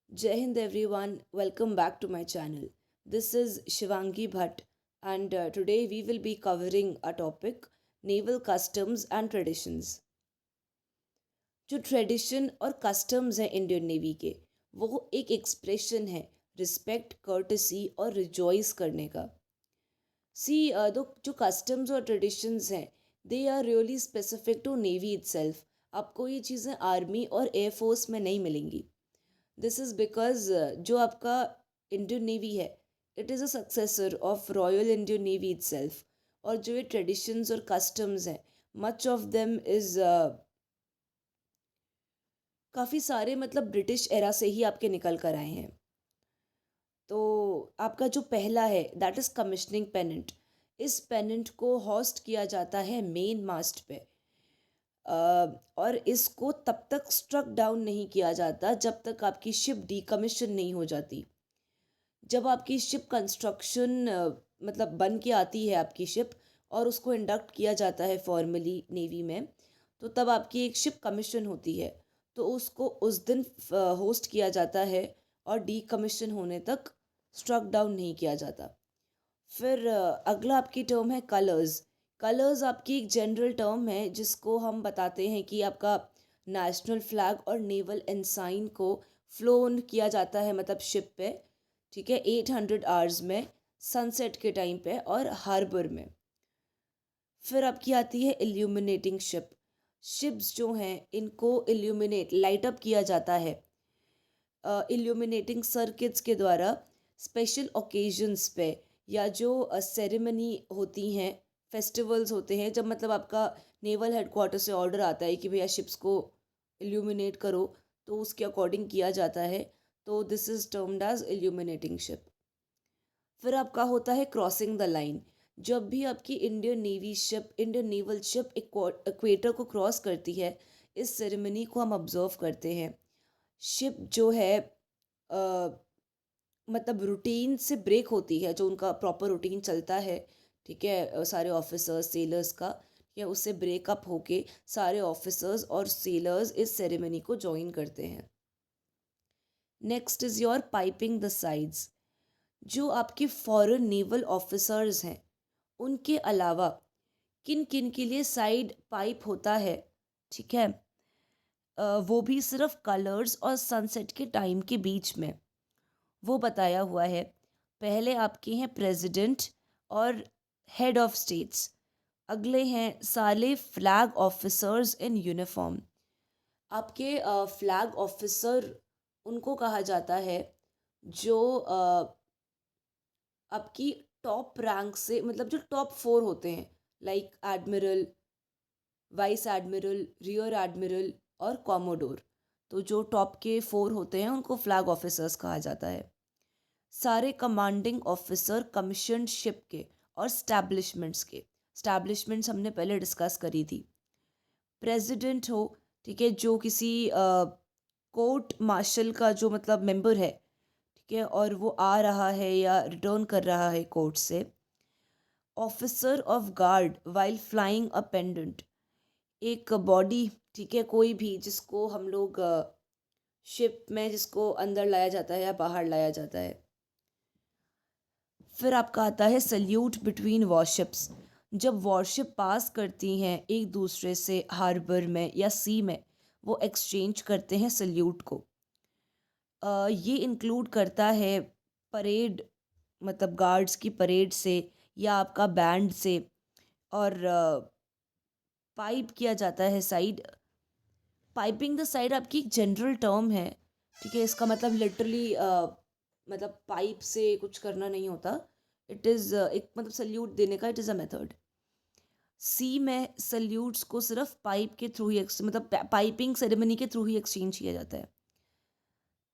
Jai Hind everyone, welcome back to my channel. This is Shivangi Bhatt, and today we will be covering a topic naval customs and traditions. जो tradition और customs हैं Indian navy के, वो एक expression है respect, courtesy और rejoice करने का. सी दो जो कस्टम्स और ट्रेडिशंस हैं, they are really specific to navy itself. आपको ये चीज़ें आर्मी और एयरफोर्स में नहीं मिलेंगी. दिस इज़ बिकॉज जो आपका इंडियन नेवी है, it is a successor of royal Indian navy itself. और जो ये ट्रेडिशंस और कस्टम्स हैं, मच ऑफ देम इज़ काफ़ी सारे मतलब ब्रिटिश एरा से ही आपके निकल कर आए हैं. तो आपका जो पहला है दैट इज़ कमिश्निंग पेनेंट. इस पेनेंट को होस्ट किया जाता है मेन मास्ट पे. और इसको तब तक स्ट्रक डाउन नहीं किया जाता जब तक आपकी शिप डीकमीशन नहीं हो जाती. जब आपकी शिप कंस्ट्रक्शन मतलब बन के आती है आपकी शिप, और उसको इंडक्ट किया जाता है फॉर्मली नेवी में, तो तब आपकी एक शिप कमीशन होती है. तो उसको उस दिन होस्ट किया जाता है और डीकमीशन होने तक स्ट्रक डाउन नहीं किया जाता. फिर अगला आपकी टर्म है कलर्स. कलर्स आपकी एक जनरल टर्म है जिसको हम बताते हैं कि आपका नेशनल फ्लैग और नेवल एनसाइन को फ्लोन किया जाता है मतलब शिप पे. ठीक है, 800 आवर्स में, सनसेट के टाइम पे और हार्बर में. फिर आपकी आती है इल्यूमिनेटिंग शिप. शिप्स जो हैं इनको इल्यूमिनेट लाइट अप किया जाता है इल्यूमिनेटिंग सर्किट्स के द्वारा स्पेशल ओकेजन्स पे, या जो सेरेमनी होती हैं, फेस्टिवल्स होते हैं, जब मतलब आपका नेवल हेडक्वार्टर से ऑर्डर आता है कि भैया शिप्स को इल्यूमिनेट करो, तो उसके अकॉर्डिंग किया जाता है. तो this is termed as illuminating ship. फिर आपका होता है क्रॉसिंग द लाइन. जब भी आपकी Indian navy ship, Indian naval ship equator को क्रॉस करती है, इस सेरेमनी को हम ऑब्जर्व करते हैं. शिप जो है अ, मतलब रूटीन से ब्रेक होती है, जो उनका प्रॉपर रूटीन चलता है. ठीक है, सारे ऑफिसर्स सेलर्स का, या उससे ब्रेकअप होके सारे ऑफिसर्स और सेलर्स इस सेरेमनी को ज्वाइन करते हैं. Next is your piping the sides. जो आपके फॉरेन नेवल ऑफिसर्स हैं, उनके अलावा किन किन के लिए साइड पाइप होता है, ठीक है, वो भी सिर्फ कलर्स और सनसेट के टाइम के बीच में, वो बताया हुआ है. पहले आपके हैं प्रेसिडेंट और हेड ऑफ स्टेट्स. अगले हैं सारे फ्लैग ऑफिसर्स इन यूनिफॉर्म. आपके फ्लैग ऑफिसर उनको कहा जाता है जो आपकी टॉप रैंक से, मतलब जो टॉप 4 होते हैं, like admiral, vice admiral, rear admiral और कॉमोडोर. तो जो टॉप के 4 होते हैं उनको फ्लैग ऑफिसर्स कहा जाता है. सारे कमांडिंग ऑफिसर कमीशन शिप के और स्टैब्लिशमेंट्स के. स्टैब्लिशमेंट्स हमने पहले डिस्कस करी थी. प्रेसिडेंट हो, ठीक है, जो किसी कोर्ट मार्शल का जो मतलब मेंबर है, ठीक है, और वो आ रहा है या रिटर्न कर रहा है कोर्ट से. Officer of guard while flying a pendant. एक बॉडी, ठीक है, कोई भी जिसको हम लोग शिप में जिसको अंदर लाया जाता है या बाहर लाया जाता है. फिर आपका आता है सल्यूट बिटवीन वॉरशिप्स. जब वॉरशिप पास करती हैं एक दूसरे से हार्बर में या सी में, वो एक्सचेंज करते हैं सल्यूट को. ये इंक्लूड करता है परेड, मतलब गार्ड्स की परेड से या आपका बैंड से. और पाइप किया जाता है साइड. पाइपिंग द साइड आपकी एक जनरल टर्म है. ठीक है, इसका मतलब लिटरली मतलब पाइप से कुछ करना नहीं होता. इट इज़ एक मतलब सल्यूट देने का, इट इज़ अ मेथड. सी में सल्यूट्स को सिर्फ पाइप के थ्रू ही मतलब पाइपिंग सेरेमनी के थ्रू ही एक्सचेंज किया जाता है.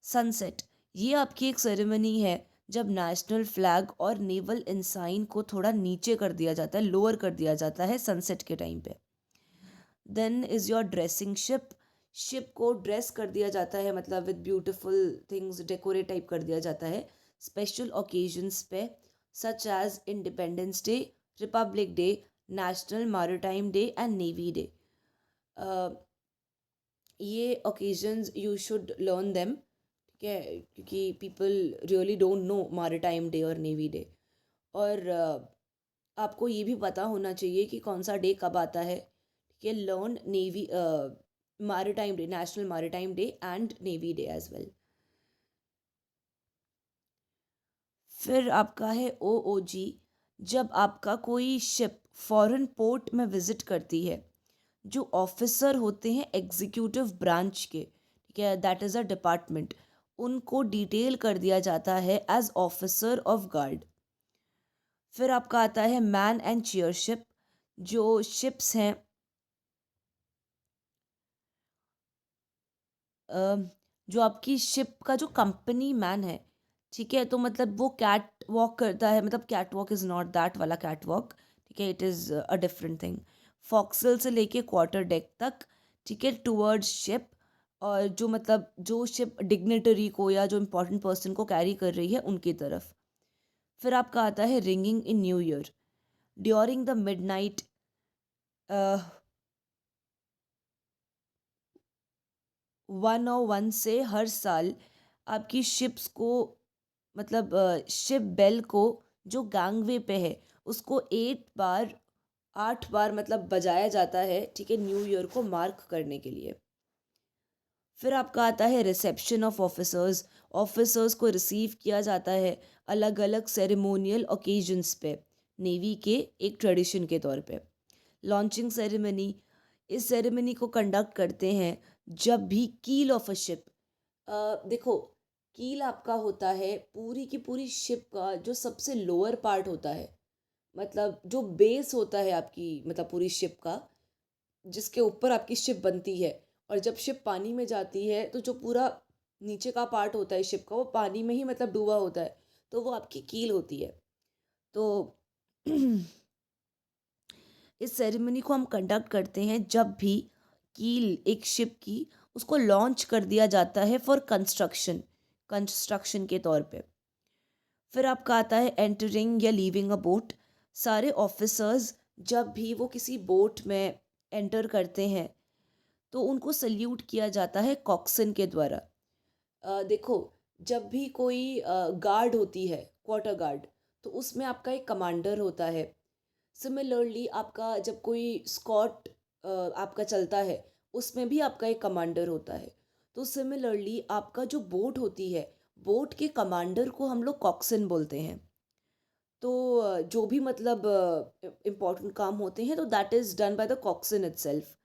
सनसेट, ये आपकी एक सेरेमनी है जब नेशनल फ्लैग और नेवल इंसाइन को थोड़ा नीचे कर दिया जाता है, लोअर कर दिया जाता है सनसेट के टाइम पे. Then is your dressing ship. Ship को ड्रेस कर दिया जाता है, मतलब with beautiful things, decorate type कर दिया जाता है स्पेशल ओकेजन्स पे, such as Independence Day, Republic Day, national maritime day and navy Day. ये occasions you should learn them. ठीक ठीक है, क्योंकि people really don't know Maritime Day और नेवी डे। और आपको ये भी पता होना चाहिए कि कौन सा डे कब आता है। ठीक है, learn navy maritime day, national maritime day and navy day as well. फिर आपका है OOG। जब आपका कोई शिप फॉरेन पोर्ट में विजिट करती है, जो ऑफिसर होते हैं एग्जीक्यूटिव ब्रांच के, ठीक है, दैट इज़ अ डिपार्टमेंट, उनको डिटेल कर दिया जाता है एज ऑफिसर ऑफ गार्ड। फिर आपका आता है मैन एंड चेयरशिप। जो शिप्स हैं, अ, जो आपकी शिप का जो कंपनी मैन है, ठीक है, तो मतलब वो कैट वॉक करता है, मतलब cat walk is not that वाला कैट वॉक, ठीक है, it is a different thing. Fo'c'sle से लेके क्वार्टर डेक तक, ठीक है, टूवर्ड्स शिप। और जो मतलब जो शिप डिग्नेटरी को या जो इम्पोर्टेंट पर्सन को कैरी कर रही है उनकी तरफ। फिर आपका आता है ringing in new year during the midnight 101 से हर साल आपकी शिप्स को, मतलब शिप बेल को जो गैंगवे पे है उसको 8 बार मतलब बजाया जाता है, ठीक है, न्यू ईयर को मार्क करने के लिए। फिर आपका आता है रिसेप्शन ऑफ ऑफिसर्स। ऑफिसर्स को रिसीव किया जाता है अलग अलग सेरेमोनियल ओकेजन्स पे, नेवी के एक ट्रेडिशन के तौर पे। लॉन्चिंग सेरेमनी, इस सेरेमनी को कंडक्ट करते हैं जब भी कील ऑफ अ शिप, देखो, कील आपका होता है पूरी की पूरी शिप का जो सबसे लोअर पार्ट होता है, मतलब जो बेस होता है आपकी, मतलब पूरी शिप का, जिसके ऊपर आपकी शिप बनती है। और जब शिप पानी में जाती है तो जो पूरा नीचे का पार्ट होता है शिप का वो पानी में ही मतलब डूबा होता है, तो वो आपकी कील होती है। तो इस सेरेमनी को हम कंडक्ट करते हैं जब भी कील एक शिप की उसको लॉन्च कर दिया जाता है फॉर कंस्ट्रक्शन के तौर पे। फिर आपका आता है एंटरिंग या लीविंग अ बोट। सारे ऑफिसर्स जब भी वो किसी बोट में एंटर करते हैं तो उनको सल्यूट किया जाता है कॉक्सन के द्वारा। देखो, जब भी कोई गार्ड होती है, क्वार्टर गार्ड, तो उसमें आपका एक कमांडर होता है। सिमिलरली आपका जब कोई स्कॉट आपका चलता है, उसमें भी आपका एक कमांडर होता है। तो सिमिलरली आपका जो बोट होती है, बोट के कमांडर को हम लोग कॉक्सन बोलते हैं। तो जो भी मतलब इम्पोर्टेंट काम होते हैं तो that is done by the Coxon itself.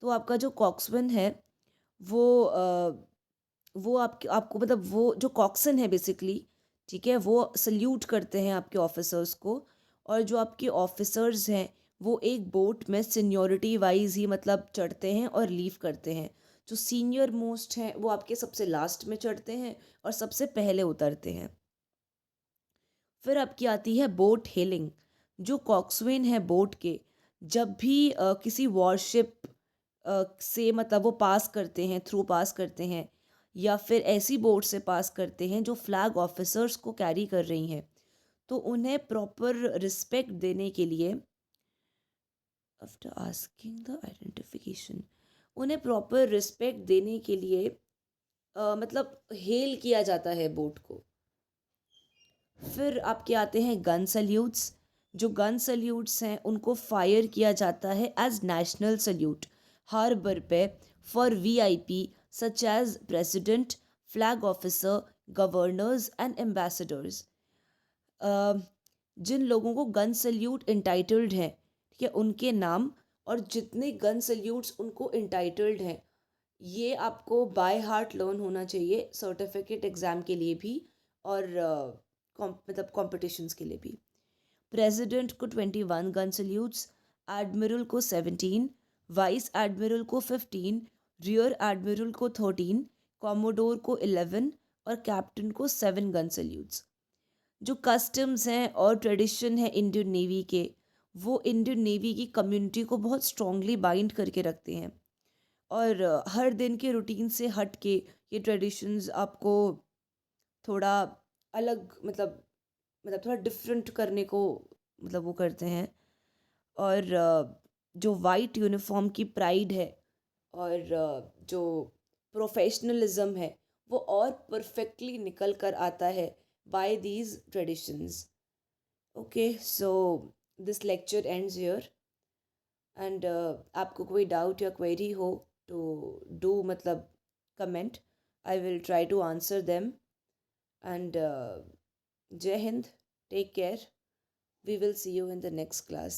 तो आपका जो कॉक्सवन है वो वो आपको मतलब वो जो कॉक्सन है बेसिकली, ठीक है, वो सल्यूट करते हैं आपके ऑफिसर्स को। और जो आपके ऑफिसर्स हैं वो एक बोट में सीनियोरिटी वाइज ही मतलब चढ़ते हैं और लीव करते हैं। जो सीनियर मोस्ट हैं वो आपके सबसे लास्ट में चढ़ते हैं और सबसे पहले उतरते हैं। फिर आपकी आती है बोट हेलिंग। जो कॉक्सवेन है बोट के, जब भी किसी वॉरशिप से मतलब वो पास करते हैं, थ्रू पास करते हैं, या फिर ऐसी बोट से पास करते हैं जो फ्लैग ऑफिसर्स को कैरी कर रही हैं, तो उन्हें प्रॉपर रिस्पेक्ट देने के लिए, आफ्टर आस्किंग द आइडेंटिफिकेशन, उन्हें प्रॉपर रिस्पेक्ट देने के लिए मतलब हेल किया जाता है बोट को। फिर आपके आते हैं गन सल्यूट्स। जो गन सल्यूट्स हैं उनको फायर किया जाता है एज नेशनल सल्यूट हार्बर पे for VIP such as president, flag officer, governors and ambassadors. जिन लोगों को गन सल्यूट इंटाइटल्ड हैं, ठीक है, उनके नाम और जितने गन सल्यूट्स उनको इंटाइटल्ड हैं, ये आपको बाय हार्ट लर्न होना चाहिए सर्टिफिकेट एग्ज़ाम के लिए भी और मतलब कॉम्पिटिशन्स के लिए भी। प्रेसिडेंट को 21 गन सल्यूट्स, एडमिरल को 17, वाइस एडमिरल को 15, रियर एडमिरल को 13, कॉमोडोर को 11 और कैप्टन को 7 गन सल्यूट्स। जो कस्टम्स हैं और ट्रेडिशन है इंडियन नेवी के, वो इंडियन नेवी की कम्युनिटी को बहुत स्ट्रांगली बाइंड करके रखते हैं। और हर दिन के रूटीन से हट के ये ट्रेडिशंस आपको थोड़ा अलग मतलब थोड़ा डिफरेंट करने को मतलब वो करते हैं। और जो वाइट यूनिफॉर्म की प्राइड है और जो प्रोफेशनलिज्म है वो और परफेक्टली निकल कर आता है by these traditions. Okay, so this lecture ends here. And आपको कोई डाउट या क्वेरी हो तो डू मतलब comment. I will try to answer them. And जय Hind, take care. We will see you in the next class.